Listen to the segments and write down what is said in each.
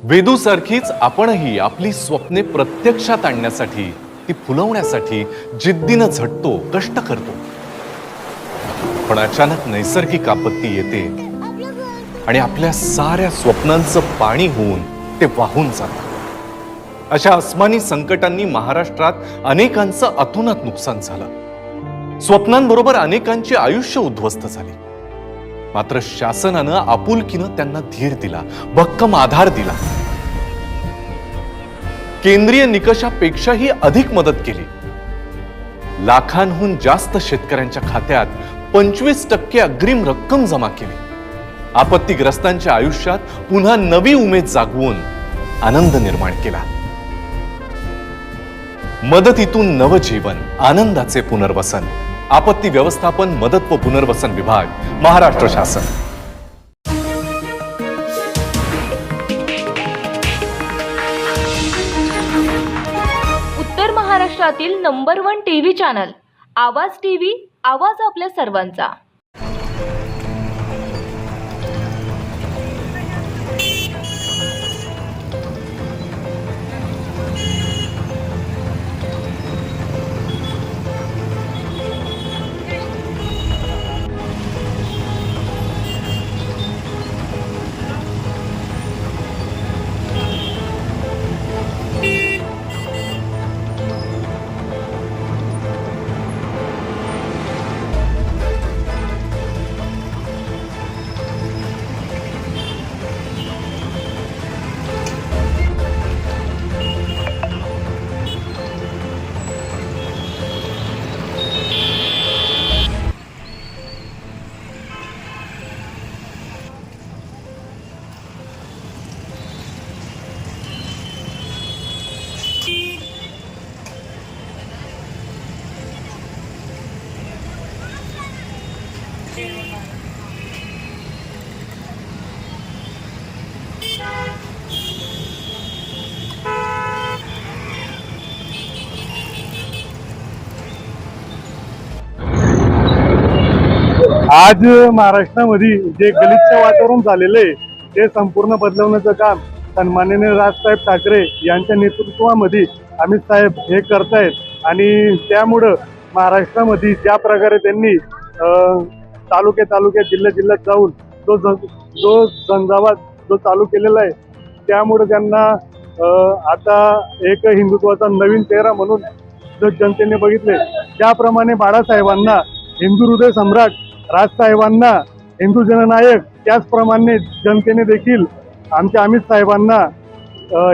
वेदूसारखीच आपणही आपली स्वप्ने प्रत्यक्षात आणण्यासाठी, ती फुलवण्यासाठी जिद्दीनं झटतो, कष्ट करतो. पण अचानक नैसर्गिक आपत्ती येते आणि आपल्या साऱ्या स्वप्नांचं पाणी होऊन ते वाहून जातं. अशा अस्मानी संकटांनी महाराष्ट्रात अनेकांचं अतोनात नुकसान झालं. स्वप्नांबरोबर अनेकांची आयुष्य उद्ध्वस्त झाली. मात्र शासनानं आपुलकीनं त्यांना धीर दिला, भक्कम आधार दिला. केंद्रीय निकषापेक्षाही अधिक मदत केली. लाखांहून जास्त शेतकऱ्यांच्या खात्यात 25% अग्रिम रक्कम जमा केली. आपत्तीग्रस्तांच्या आयुष्यात पुन्हा नवी उमेद जागवून आनंद निर्माण केला. मदतीतून नवजीवन, आनंदाचे पुनर्वसन. आपत्ती व्यवस्थापन, मदत व पुनर्वसन विभाग, महाराष्ट्र शासन. उत्तर महाराष्ट्रातील नंबर 1 टीव्ही चॅनल आवाज टीव्ही, आवाज आपल्या सर्वांचा. आज महाराष्ट्रामध्ये जे गलिच्छ वातावरण झालेलं आहे ते संपूर्ण बदलवण्याचं काम सन्माननीय राजसाहेब ठाकरे यांच्या नेतृत्वामध्ये अमित साहेब हे करतायत. आणि त्यामुळं महाराष्ट्रामध्ये ज्या प्रकारे त्यांनी तालुक्यात जिल्ह्यात जाऊन जो झंझावात जो चालू केलेला आहे, त्यामुळे त्यांना आता एक हिंदुत्वाचा नवीन चेहरा म्हणून जो जनतेने बघितले. ज्याप्रमाणे बाळासाहेबांना हिंदू हृदय सम्राट, राजसाहेबांना हिंदू जननायक, त्याचप्रमाणे जनतेने देखील आमच्या अमित साहेबांना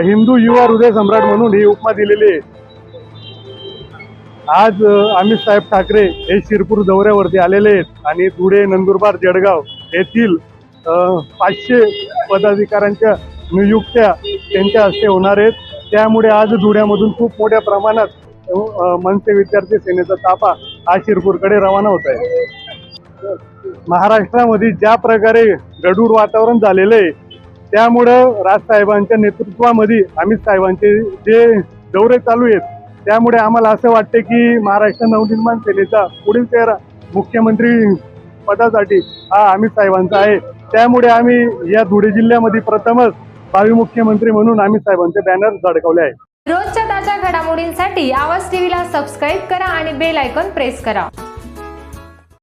हिंदू युवा हृदय सम्राट म्हणून ही उपमा दिलेली आहे. आज अमित साहेब ठाकरे हे शिरपूर दौऱ्यावरती आलेले आहेत आणि धुळे, नंदुरबार, जळगाव येथील 500 पदाधिकाऱ्यांच्या नियुक्त्या त्यांच्या हस्ते होणार आहेत. त्यामुळे आज धुळ्यामधून खूप मोठ्या प्रमाणात मनसे विद्यार्थी सेनेचा ताफा हा शिरपूरकडे रवाना होत आहे. महाराष्ट्रामध्ये ज्या प्रकारे गडूर वातावरण झालेलं आहे, त्यामुळं राजसाहेबांच्या नेतृत्वामध्ये अमित साहेबांचे जे दौरे चालू आहेत, त्यामुळे आम्हाला असं वाटतं की महाराष्ट्र नवनिर्माण सेनेचा पुढील चेहरा मुख्यमंत्री पदासाठी हा अमित साहेबांचा आहे. त्यामुळे आम्ही या धुळे जिल्ह्यामध्ये प्रथमच भावी मुख्यमंत्री म्हणून अमित साहेबांचे बॅनर झळकावले आहे. रोजच्या ताज्या घडामोडींसाठी आवाज टीव्हीला सबस्क्राईब करा आणि बेल आयकॉन प्रेस करा.